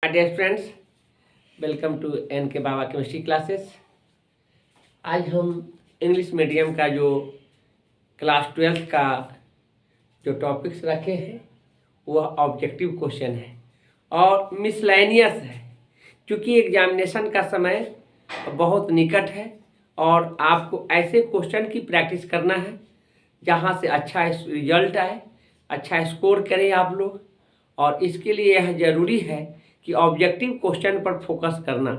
Dear friends, welcome to N K Baba chemistry classes. आज हम English medium का जो क्लास 12th का जो टॉपिक्स रखे हैं वह ऑब्जेक्टिव क्वेश्चन है और मिसलेनियस है। क्योंकि एग्जामिनेशन का समय बहुत निकट है और आपको ऐसे क्वेश्चन की प्रैक्टिस करना है जहाँ से अच्छा रिजल्ट आए, अच्छा स्कोर करें आप लोग। और इसके लिए यह ज़रूरी है कि ऑब्जेक्टिव क्वेश्चन पर फोकस करना।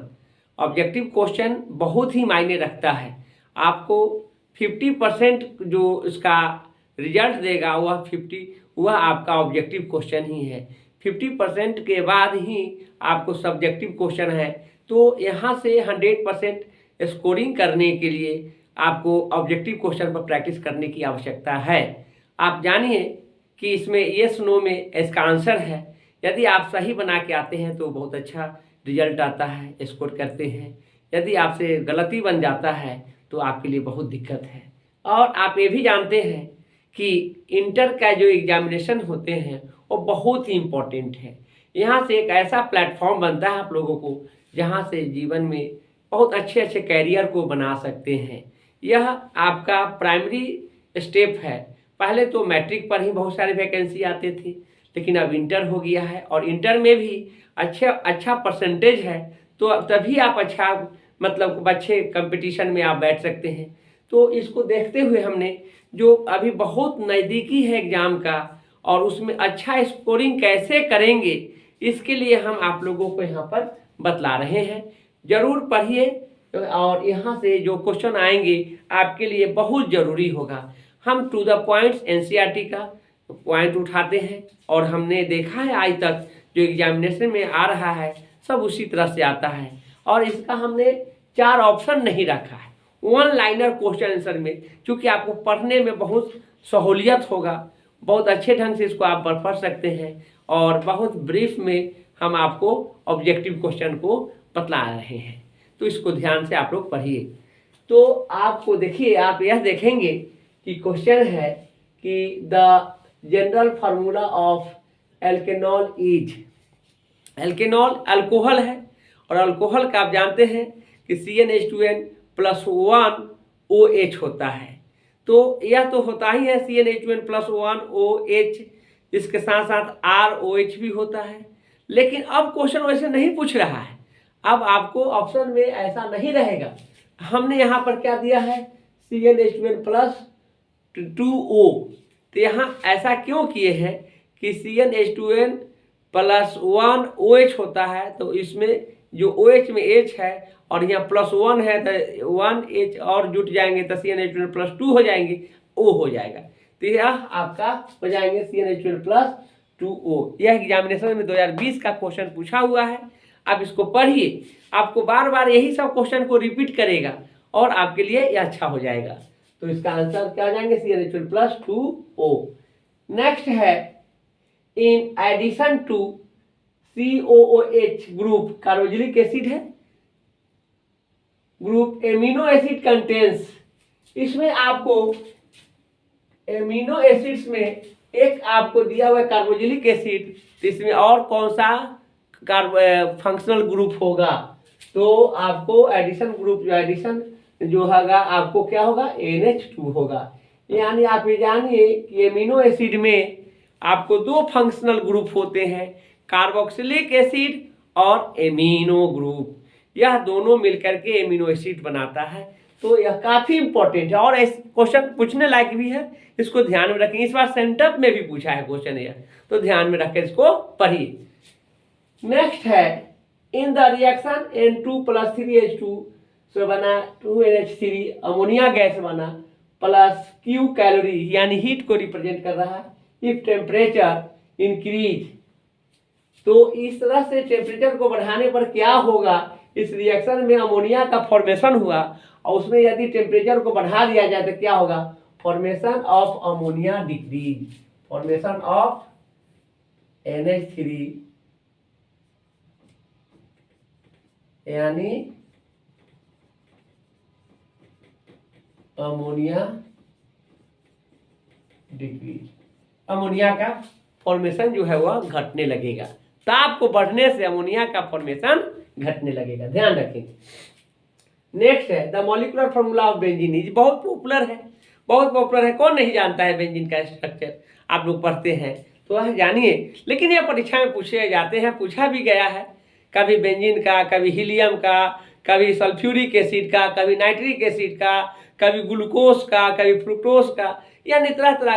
ऑब्जेक्टिव क्वेश्चन बहुत ही मायने रखता है। आपको 50% जो इसका रिजल्ट देगा वह आपका ऑब्जेक्टिव क्वेश्चन ही है। 50% के बाद ही आपको सब्जेक्टिव क्वेश्चन है। तो यहाँ से 100% स्कोरिंग करने के लिए आपको ऑब्जेक्टिव क्वेश्चन पर प्रैक्टिस करने की आवश्यकता है। आप जानिए कि इसमें येस नो में इसका आंसर है। यदि आप सही बना के आते हैं तो बहुत अच्छा रिजल्ट आता है, स्कोर करते हैं। यदि आपसे गलती बन जाता है तो आपके लिए बहुत दिक्कत है। और आप ये भी जानते हैं कि इंटर का जो एग्जामिनेशन होते हैं वो बहुत ही इम्पोर्टेंट है। यहाँ से एक ऐसा प्लेटफॉर्म बनता है आप लोगों को जहाँ से जीवन में बहुत अच्छे अच्छे कैरियर को बना सकते हैं। यह आपका प्राइमरी स्टेप है। पहले तो मैट्रिक पर ही बहुत सारे वैकेंसी आते थे, लेकिन अब इंटर हो गया है और इंटर में भी अच्छा परसेंटेज है तो तभी आप अच्छे कंपटीशन में आप बैठ सकते हैं। तो इसको देखते हुए हमने जो अभी बहुत नज़दीकी है एग्ज़ाम का और उसमें अच्छा स्कोरिंग कैसे करेंगे इसके लिए हम आप लोगों को यहाँ पर बतला रहे हैं। ज़रूर पढ़िए और यहाँ से जो क्वेश्चन आएंगे आपके लिए बहुत ज़रूरी होगा। हम टू द पॉइंट्स एनसीईआरटी का पॉइंट उठाते हैं और हमने देखा है आज तक जो एग्जामिनेशन में आ रहा है सब उसी तरह से आता है। और इसका हमने 4 ऑप्शन नहीं रखा है, 1 लाइनर क्वेश्चन आंसर में, क्योंकि आपको पढ़ने में बहुत सहूलियत होगा। बहुत अच्छे ढंग से इसको आप पढ़ सकते हैं और बहुत ब्रीफ में हम आपको ऑब्जेक्टिव क्वेश्चन को बतला रहे हैं। तो इसको ध्यान से आप लोग पढ़िए। तो आपको देखिए, आप यह देखेंगे कि क्वेश्चन है कि the general formula of alkanol is. Alkanol alcohol है और अल्कोहल का आप जानते हैं कि CnH2n+1 OH होता है। तो यह तो होता ही है CnH2n+1 OH, इसके साथ साथ ROH भी होता है। लेकिन अब क्वेश्चन वैसे नहीं पूछ रहा है। अब आपको ऑप्शन में ऐसा नहीं रहेगा। हमने यहाँ पर क्या दिया है, CnH2n+2O। तो यहाँ ऐसा क्यों किए हैं कि CnH2n+1 OH होता है, तो इसमें जो OH में H है और यहाँ +1 है तो 1 H और जुट जाएंगे तो CnH2n+2 हो जाएंगे, O हो जाएगा। तो यह आपका हो जाएंगे CnH2n+2O। यह एग्जामिनेशन में 2020 का क्वेश्चन पूछा हुआ है। आप इसको पढ़िए, आपको बार बार यही सब क्वेश्चन को रिपीट करेगा और आपके लिए यह अच्छा हो जाएगा। तो इसका आंसर क्या आ जाएंगे, CnH2n+2O। नेक्स्ट है, in addition to COOH group carboxylic acid है, ग्रुप एमिनो एसिड कंटेंस। इसमें आपको एमिनो एसिड्स में एक आपको दिया हुआ है कार्बोक्सिलिक एसिड, तो इसमें और कौन सा फंक्शनल ग्रुप होगा। तो आपको एडिशन ग्रुप जो होगा आपको क्या होगा, NH2 होगा। यानी आप ये जानिए कि एमिनो एसिड में आपको 2 फंक्शनल ग्रुप होते हैं, कार्बोक्सिलिक एसिड और एमिनो ग्रुप। यह दोनों मिलकर के एमिनो एसिड बनाता है। तो यह काफ़ी इंपॉर्टेंट है और इस क्वेश्चन पूछने लायक भी है, इसको ध्यान में रखें। इस बार सेंटअप में भी पूछा है क्वेश्चन यह, तो ध्यान में रखें, इसको पढ़िए। नेक्स्ट है, इन द रिएक्शन N2+3H2 से बना 2NH3 अमोनिया गैस बना +Q कैलोरी, यानी हीट को रिप्रेजेंट कर रहा है। इफ टेम्परेचर इंक्रीज, तो इस तरह से टेम्परेचर को बढ़ाने पर क्या होगा, इस रिएक्शन में अमोनिया का फॉर्मेशन हुआ और उसमें यदि टेम्परेचर को बढ़ा दिया जाए तो क्या होगा, formation of ammonia decrease, formation of NH3 यानी अमोनिया डिक्रीज, अमोनिया का फॉर्मेशन जो है वह घटने लगेगा। ताप को बढ़ने से अमोनिया का फॉर्मेशन घटने लगेगा, ध्यान रखेंगे। नेक्स्ट है the molecular formula of benzene is, बहुत पॉपुलर है, बहुत पॉपुलर है, कौन नहीं जानता है बेंजीन का स्ट्रक्चर, आप लोग पढ़ते हैं तो वह जानिए। लेकिन यह परीक्षा में पूछे जाते हैं, पूछा भी गया है, कभी बेंजीन का, कभी हीलियम का, कभी सल्फ्यूरिक एसिड का, कभी नाइट्रिक एसिड का, कभी ग्लूकोज का, कभी फ्रुक्टोज का, यानी तरह तरह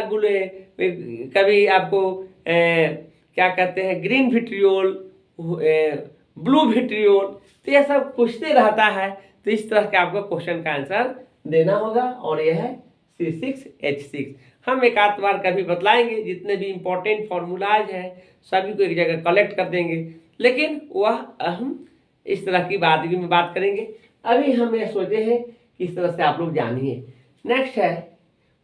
कभी आपको क्या कहते हैं ग्रीन विट्रियोल, ब्लू विट्रियोल, तो यह सब पूछते रहता है। तो इस तरह के आपको क्वेश्चन का आंसर देना होगा और यह है C6H6। हम एक आध बार कभी बतलाएंगे, जितने भी इम्पोर्टेंट फार्मूलाज हैं सभी को एक जगह कलेक्ट कर देंगे, लेकिन वह हम इस तरह की बात करेंगे। अभी हम ये सोचे हैं कि इस तरह से आप लोग जानिए। नेक्स्ट है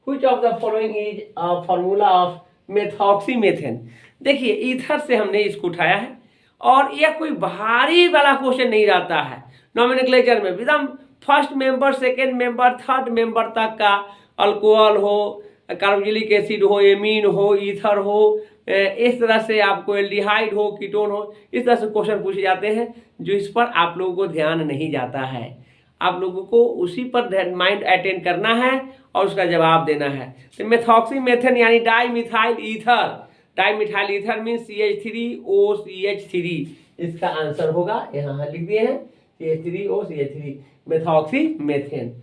which of the following is a formula of methoxymethane. देखिए ईथर से हमने इसको उठाया है और यह कोई भारी वाला क्वेश्चन नहीं रहता है। नॉमेनक्लेचर में एकदम first member, second member, third member तक का अल्कोहल हो, कार्बोक्सिलिक एसिड हो, एमीन हो, ईथर हो, इस तरह से आपको एल्डिहाइड हो, कीटोन हो, इस तरह से क्वेश्चन पूछे जाते हैं जो इस पर आप लोगों को ध्यान नहीं जाता है। आप लोगों को उसी पर माइंड अटेंड करना है और उसका जवाब देना है। तो मेथॉक्सीमेथेन यानी dimethyl ether, dimethyl ether means CH3OCH3, इसका आंसर होगा, यहाँ लिख दिए हैं CH3OCH3 मेथॉक्सीमेथेन।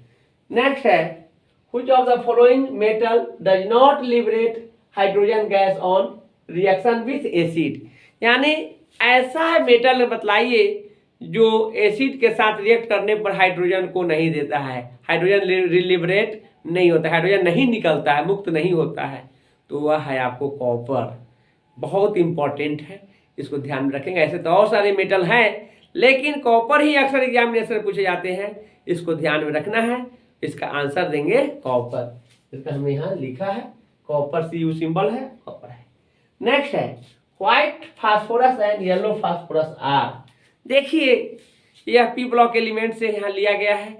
नेक्स्ट है which of the following metal does not liberate hydrogen gas on reaction with acid, यानी ऐसा मेटल बतलाइए जो एसिड के साथ रिएक्ट करने पर हाइड्रोजन को नहीं देता है, हाइड्रोजन लिबरेट नहीं होता, हाइड्रोजन नहीं निकलता है, मुक्त नहीं होता है, तो वह है आपको कॉपर। बहुत इंपॉर्टेंट है, इसको ध्यान में रखेंगे। ऐसे तो और सारे मेटल हैं, लेकिन कॉपर ही अक्सर एग्जामिनेशन में पूछे जाते हैं, इसको ध्यान में रखना है। इसका आंसर देंगे कॉपर, इसका हमने यहाँ लिखा है कॉपर, Cu सिंबल है, कॉपर है। नेक्स्ट है white phosphorus and yellow phosphorus are. देखिए यह पी ब्लॉक एलिमेंट से यहाँ लिया गया है।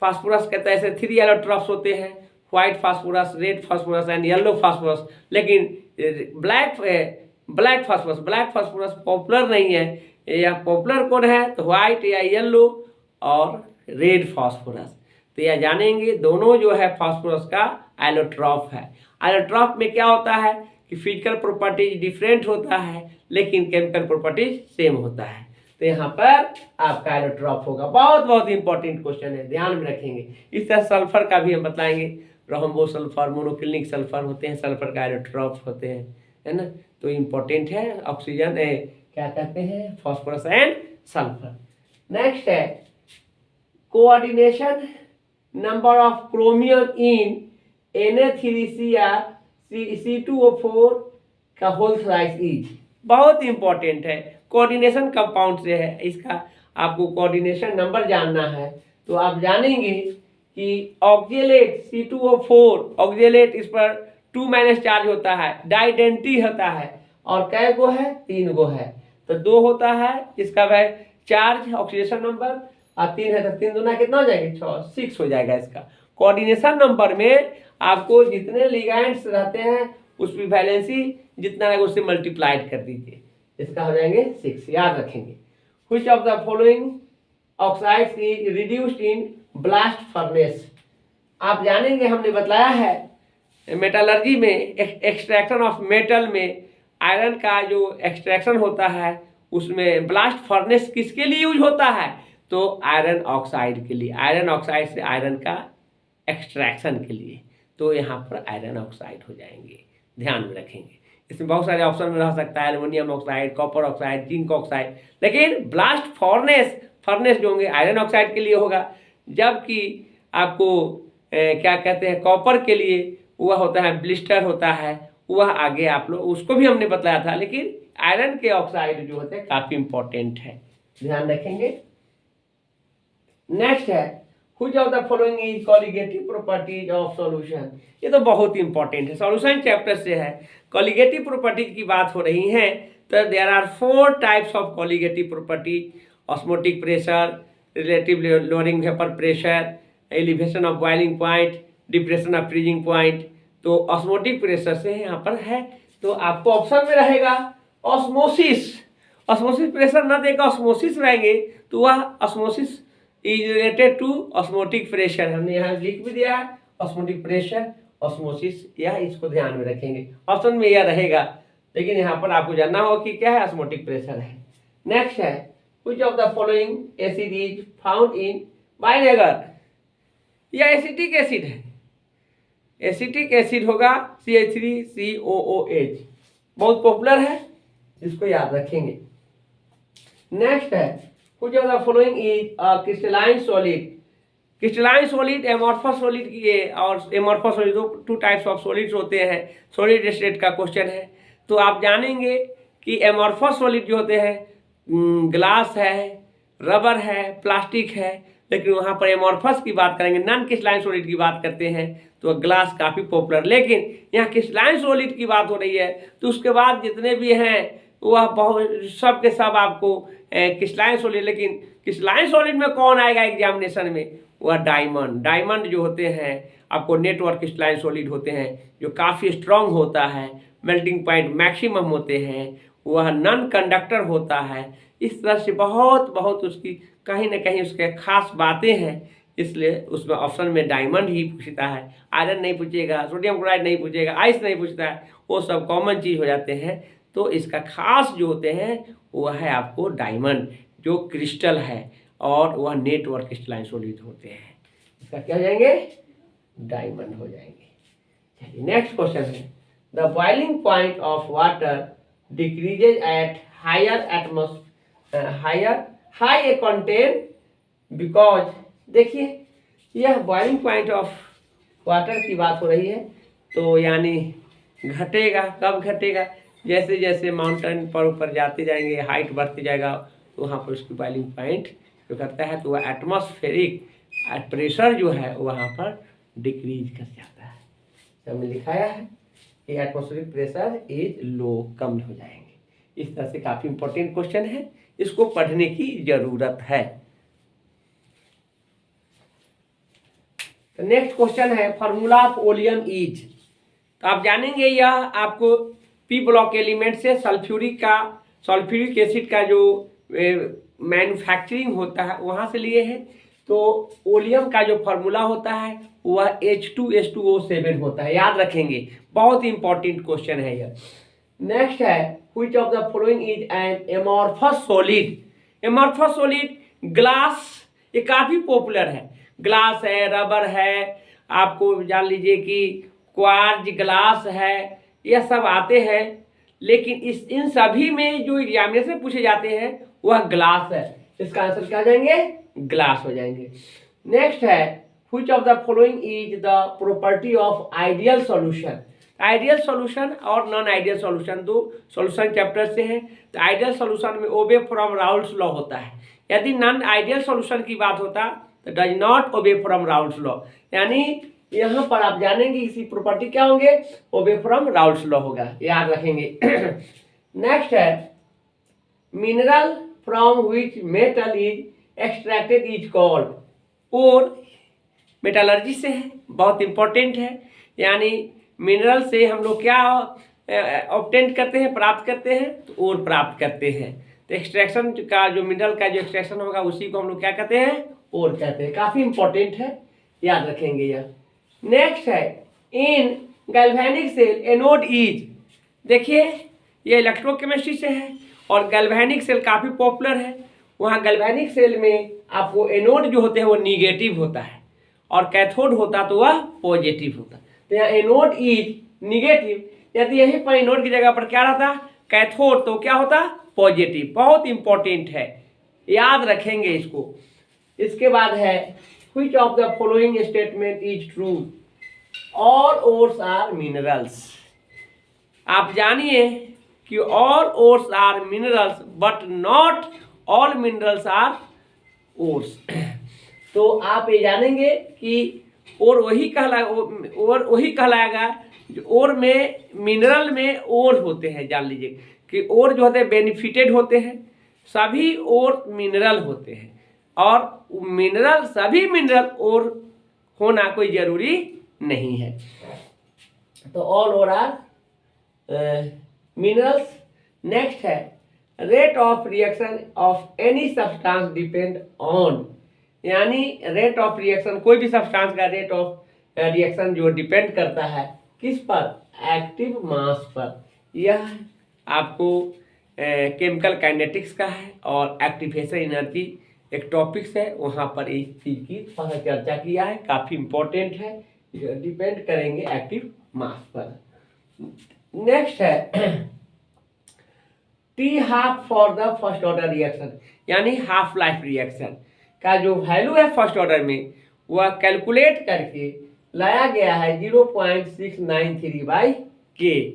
फास्फोरस कहते हैं ऐसे 3 एलोट्रॉप्स होते हैं, white phosphorus, red phosphorus and yellow phosphorus, लेकिन ब्लैक फास्फोरस पॉपुलर नहीं है। यह पॉपुलर कौन है तो व्हाइट या येलो और रेड फास्फोरस। तो यह जानेंगे दोनों जो है फास्फोरस का एलोट्रॉप है। एलोट्रॉप में क्या होता है कि फिजिकल प्रॉपर्टीज डिफरेंट होता है लेकिन केमिकल प्रॉपर्टीज सेम होता है। तो यहाँ पर आपका एलोट्रॉप होगा। बहुत बहुत इंपॉर्टेंट क्वेश्चन है, ध्यान में रखेंगे। इस तरह सल्फर का भी हम बताएंगे, रोम्बो सल्फर, मोनोक्लिनिक सल्फर होते हैं, सल्फर का एलोट्रॉप होते हैं, है ना। तो इम्पोर्टेंट है ऑक्सीजन क्या कहते हैं फास्फोरस एंड सल्फर। नेक्स्ट है coordination number of chromium in Na3Cr(C2O4) का होल थ्राइस इज। बहुत इंपॉर्टेंट है, कोऑर्डिनेशन कंपाउंड से है, इसका आपको कोऑर्डिनेशन नंबर जानना है। तो आप जानेंगे कि ऑक्जेलेट C2O4 ऑक्जेलेट, इस पर 2- चार्ज होता है, डाइडेंटी होता है, और कै गो है 3 गो है, तो 2 होता है इसका भाई चार्ज ऑक्सीडेशन नंबर, और 3 है तो 3 दूना कितना हो जाएगा 6 हो जाएगा इसका। कोऑर्डिनेशन नंबर में आपको जितने लिगैंड्स रहते हैं उसकी वैलेंसी जितना है उससे मल्टीप्लाइड कर दीजिए, इसका हो जाएंगे 6, याद रखेंगे। Which of the following oxides is reduced in blast furnace. आप जानेंगे, हमने बताया है मेटलर्जी में एक्सट्रैक्शन ऑफ मेटल में आयरन का जो एक्सट्रैक्शन होता है उसमें ब्लास्ट फर्नेस किसके लिए यूज होता है तो आयरन ऑक्साइड के लिए, आयरन ऑक्साइड से आयरन का एक्सट्रैक्शन के लिए। तो यहाँ पर आयरन ऑक्साइड हो जाएंगे, ध्यान में रखेंगे। इसमें बहुत सारे ऑप्शन में रह सकता है, aluminium oxide, copper oxide, zinc oxide, लेकिन ब्लास्ट फर्नेस जो होंगे आयरन ऑक्साइड के लिए होगा, जबकि आपको क्या कहते हैं कॉपर के लिए वह होता है ब्लिस्टर होता है, वह आगे आप लोग उसको भी हमने बताया था, लेकिन आयरन के ऑक्साइड जो होते हैं काफी इंपॉर्टेंट है, ध्यान रखेंगे। नेक्स्ट है which of the following is colligative properties of solution. ये तो बहुत इंपॉर्टेंट है, सॉल्यूशन चैप्टर से है, कॉलिगेटिव प्रॉपर्टीज की बात हो रही है। तो there are 4 types of colligative property, osmotic pressure, relative lowering vapour pressure, elevation of boiling point, depression of freezing point. तो ऑस्मोटिक प्रेशर से यहाँ पर है, तो आपको ऑप्शन में रहेगा ऑस्मोसिस। ऑस्मोसिस प्रेशर न देकर ऑस्मोसिस रहेंगे तो वह osmosis is related to osmotic pressure. हमने यहाँ लिख भी दिया है ऑस्मोटिक प्रेशर ऑस्मोसिस, यह इसको ध्यान में रखेंगे, ऑप्शन में यह रहेगा, लेकिन यहाँ पर आपको जानना होगा कि क्या है, ऑस्मोटिक प्रेशर है। नेक्स्ट है which of the following acid is found in vinegar. यह एसिटिक एसिड है, एसिटिक एसिड होगा CH3COOH, बहुत पॉपुलर है, इसको याद रखेंगे। नेक्स्ट है which of the following is a crystalline solid. Crystalline solid, amorphous solid की और amorphous solid two types of solids होते हैं, सॉलिड स्टेट का क्वेश्चन है। तो आप जानेंगे कि एमॉर्फस सॉलिड जो होते हैं ग्लास है, रबर है, प्लास्टिक है, लेकिन वहाँ पर एमॉर्फस की बात करेंगे, नॉन क्रिस्टलाइन सॉलिड की बात करते हैं तो ग्लास काफ़ी पॉपुलर। लेकिन यहाँ क्रिस्टलाइन सॉलिड की बात हो रही है तो उसके बाद जितने भी हैं वह बहुत सब के सब आपको क्रिस्टलाइन सॉलिड, लेकिन क्रिस्टलाइन सॉलिड में कौन आएगा एग्जामिनेशन में, वह डायमंड। डायमंड जो होते हैं आपको नेटवर्क क्रिस्टलाइन सॉलिड होते हैं जो काफ़ी स्ट्रांग होता है, मेल्टिंग पॉइंट मैक्सिमम होते हैं, वह नॉन कंडक्टर होता है। इस तरह से बहुत उसकी कहीं ना कहीं उसके खास बातें हैं, इसलिए उसमें ऑप्शन में डायमंड ही पूछता है। आयरन नहीं पूछेगा, सोडियम क्लोराइड नहीं पूछेगा, आइस नहीं पूछता है, वो सब कॉमन चीज़ हो जाते हैं। तो इसका खास जो होते हैं वह है आपको डायमंड, जो क्रिस्टल है और वह नेटवर्क क्रिस्टलाइन सॉलिड होते हैं। इसका क्या हो जाएंगे, डायमंड हो जाएंगे। चलिए नेक्स्ट क्वेश्चन है the boiling point of water decreases at high content because. देखिए यह बॉइलिंग पॉइंट ऑफ वाटर की बात हो रही है, तो यानी घटेगा, कब घटेगा, जैसे जैसे माउंटेन पर ऊपर जाते जाएंगे, हाइट बढ़ती जाएगा, तो वहाँ पर उसकी बॉइलिंग पॉइंट जो करता है तो वह एटमॉस्फेरिक प्रेशर जो है वहाँ पर डिक्रीज कर जाता है। तो हमने लिखाया है कि एटमॉस्फेरिक प्रेशर इज लो, कम हो जाएंगे। इस तरह से काफ़ी इंपॉर्टेंट क्वेश्चन है, इसको पढ़ने की जरूरत है। तो नेक्स्ट क्वेश्चन है फॉर्मूला ऑफ ओलियम इज। तो आप जानेंगे यह आपको पी ब्लॉक एलिमेंट से सल्फ्यूरिक एसिड का जो मैन्युफैक्चरिंग होता है वहाँ से लिए हैं। तो ओलियम का जो फार्मूला होता है वह H2SO7 होता है, याद रखेंगे, बहुत इंपॉर्टेंट क्वेश्चन है यह। नेक्स्ट है which of the following is an amorphous solid. Amorphous solid glass, ये काफ़ी पॉपुलर है, ग्लास है, रबर है, आपको जान लीजिए कि क्वार्ज ग्लास है, यह सब आते हैं, लेकिन इन सभी में जो एग्जामिनेशन पूछे जाते हैं वह ग्लास है। इसका आंसर क्या जाएंगे, ग्लास हो जाएंगे। नेक्स्ट है which of the following is the property of ideal solution. Ideal solution और नॉन आइडियल सॉल्यूशन दो सॉल्यूशन चैप्टर से हैं। तो आइडियल सॉल्यूशन में ओबे फ्रॉम राउल्स लॉ होता है, यदि नॉन आइडियल सॉल्यूशन की बात होता तो does not obey from Raoult's law, यानी यहाँ पर आप जानेंगे इसी प्रॉपर्टी क्या होंगे, ओबे फ्रॉम राउल्स लॉ होगा, याद रखेंगे। नेक्स्ट है mineral from which metal is extracted is called. और मेटलर्जी से है, बहुत इंपॉर्टेंट है, यानी मिनरल से हम लोग क्या ऑब्टेन करते हैं, प्राप्त करते हैं, तो और प्राप्त करते हैं। तो एक्सट्रैक्शन का जो मिनरल का जो एक्सट्रैक्शन होगा उसी को हम लोग क्या कहते हैं, और कहते हैं, काफ़ी इंपॉर्टेंट है, याद रखेंगे यह। नेक्स्ट है इन गैल्वेनिक सेल एनोड इज। देखिए ये इलेक्ट्रोकेमिस्ट्री से है और गैल्वेनिक सेल काफ़ी पॉपुलर है। वहाँ गैल्वेनिक सेल में आपको एनोड जो होते हैं वो निगेटिव होता है और कैथोड होता तो वह पॉजिटिव होता। तो यहाँ एनोड इज निगेटिव, यदि यहीं पर एनोड की जगह पर क्या रहता, कैथोड, तो क्या होता, पॉजिटिव। बहुत इंपॉर्टेंट है, याद रखेंगे इसको। इसके बाद है which of the following statement is true, all ores are minerals. आप जानिए कि all ores are minerals but not all minerals are ores. तो आप ये जानेंगे कि और वही कहलाएगा जो और में मिनरल में और होते हैं। जान लीजिए कि और जो होते हैं बेनिफिटेड होते हैं, सभी और मिनरल होते हैं, और मिनरल सभी मिनरल और होना कोई जरूरी नहीं है। तो ऑल और आर मिनरल्स। नेक्स्ट है rate of reaction of any substance depend on, यानी रेट ऑफ रिएक्शन, कोई भी सब्सटेंस का रेट ऑफ रिएक्शन जो डिपेंड करता है किस पर, एक्टिव मास पर। यह आपको केमिकल काइनेटिक्स का है और एक्टिवेशन एनर्जी एक टॉपिक्स है, वहाँ पर इस चीज़ की थोड़ा चर्चा किया है, काफ़ी इम्पोर्टेंट है, डिपेंड करेंगे एक्टिव मास पर। नेक्स्ट है T half for the first order reaction, यानी हाफ लाइफ रिएक्शन का जो वैल्यू है फर्स्ट ऑर्डर में वह कैलकुलेट करके लाया गया है 0.693/K।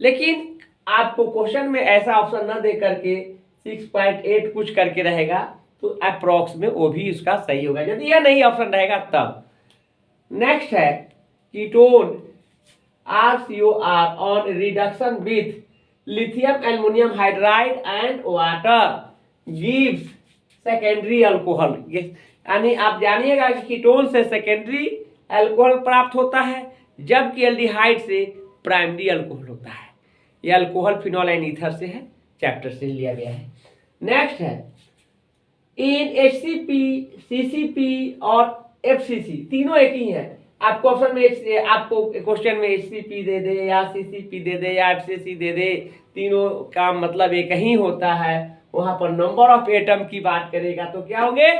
लेकिन आपको क्वेश्चन में ऐसा ऑप्शन न दे करके 6.8 कुछ करके रहेगा तो अप्रॉक्स में वो भी उसका सही होगा, यदि यह नहीं ऑप्शन रहेगा तब। नेक्स्ट है ketone RCOR on reduction with lithium aluminium hydride and water gives secondary alcohol, यानी आप जानिएगा कि कीटोन से सेकेंडरी अल्कोहल प्राप्त होता है जबकि एल्डिहाइड से प्राइमरी अल्कोहल होता है। यह अल्कोहल फिनॉल एंड ईथर से है, चैप्टर से लिया गया है। नेक्स्ट है इन HCP, CCP और FCC तीनों एक ही है। आपको ऑप्शन में आपको क्वेश्चन में HCP दे दे या CCP दे दे या FCC दे दे, तीनों का मतलब एक ही होता है। वहां पर नंबर ऑफ एटम की बात करेगा तो क्या होंगे,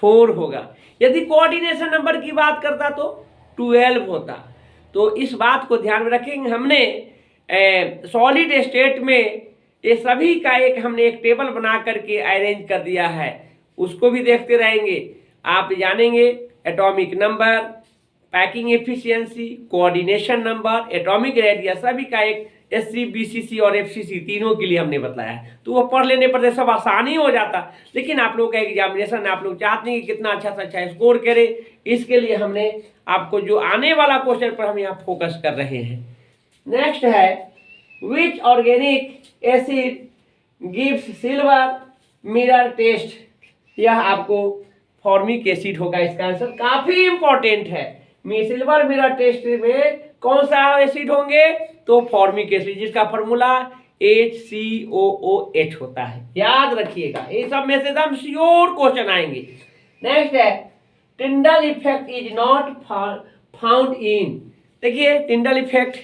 4 होगा। यदि कोऑर्डिनेशन नंबर की बात करता तो 12 होता। तो इस बात को ध्यान में रखेंगे। हमने सॉलिड स्टेट में ये सभी का हमने एक टेबल बना करके अरेंज कर दिया है, उसको भी देखते रहेंगे। आप जानेंगे atomic number, packing efficiency, coordination number, atomic radius, सभी का एक SC, BCC और FCC तीनों के लिए हमने बताया है। तो वो पढ़ लेने पर सब आसानी हो जाता। लेकिन आप लोग का एग्जामिनेशन आप लोग चाहते हैं कि कितना अच्छा से अच्छा स्कोर करे, इसके लिए हमने आपको जो आने वाला क्वेश्चन पर हम यहाँ फोकस कर रहे हैं। नेक्स्ट है which organic acid gives silver mirror test, यह आपको फॉर्मिक एसिड होगा इसका आंसर, काफी इंपॉर्टेंट है। सिल्वर मिरर टेस्ट में कौन सा एसिड होंगे, तो फॉर्मिक एसिड, जिसका फॉर्मूला HCOOH होता है, याद रखिएगा। ये सब में से एकदम श्योर क्वेश्चन आएंगे। नेक्स्ट है Tyndall effect is not found in, देखिए टिंडल इफेक्ट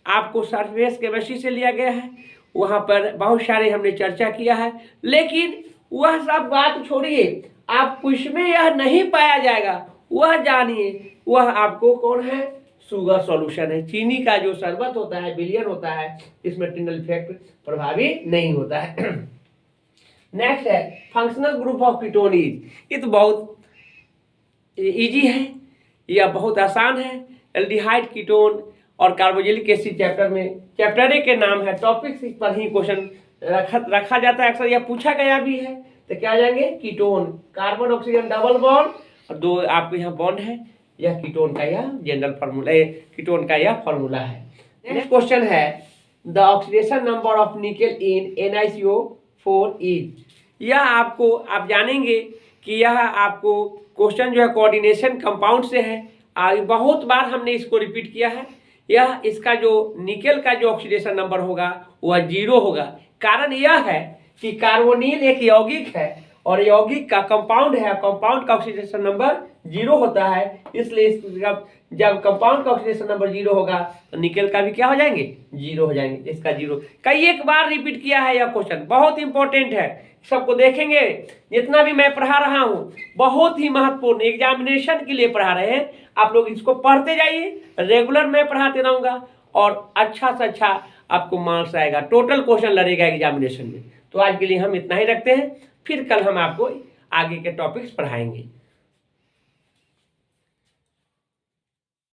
आपको सरफेस केमिस्ट्री से लिया गया है, वहां पर बहुत सारे हमने चर्चा किया है। लेकिन वह सब बात छोड़िए, आप कुछ में यह नहीं पाया जाएगा, वह जानिए। वह आपको कौन है, शुगर सॉल्यूशन है। चीनी का जो शरबत होता है, बिलियन होता है, इसमें टिंडल इफेक्ट प्रभावी नहीं होता है। नेक्स्ट है functional group of ketone is, ये तो बहुत इजी है, यह बहुत आसान है। एल्डिहाइड, कीटोन और कार्बोक्सिलिक एसिड चैप्टर में, चैप्टर ए के नाम है, टॉपिक्स पर ही क्वेश्चन रखा जाता है, अक्सर यह पूछा गया भी है। तो क्या आ जाएंगे, ketone, carbon oxygen double bond और 2 आपको यहाँ बॉन्ड है, यह कीटोन का यह जनरल फार्मूला, कीटोन का यह फार्मूला है। नेक्स्ट क्वेश्चन है the oxidation number of nickel in NiCO4 is, यह आपको आप जानेंगे कि यह आपको क्वेश्चन जो है कोऑर्डिनेशन कंपाउंड से है। बहुत बार हमने इसको रिपीट किया है। यह इसका जो निकेल का जो ऑक्सीडेशन नंबर होगा वह 0 होगा। कारण यह है कि कार्बोनिल एक यौगिक है और यौगिक का कंपाउंड है, कंपाउंड का ऑक्सीडेशन नंबर 0 होता है। इसलिए जब कंपाउंड का ऑक्सीडेशन नंबर 0 होगा तो निकेल का भी क्या हो जाएंगे, 0 हो जाएंगे। इसका 0 कई एक बार रिपीट किया है, यह क्वेश्चन बहुत इंपॉर्टेंट है, सबको देखेंगे। जितना भी मैं पढ़ा रहा हूँ बहुत ही महत्वपूर्ण, एग्जामिनेशन के लिए पढ़ा रहे हैं। आप लोग इसको पढ़ते जाइए, रेगुलर मैं पढ़ाते रहूँगा और अच्छा से अच्छा आपको मार्क्स आएगा, टोटल क्वेश्चन लड़ेगा एग्जामिनेशन में। तो आज के लिए हम इतना ही रखते हैं, फिर कल हम आपको आगे के टॉपिक्स पढ़ाएंगे।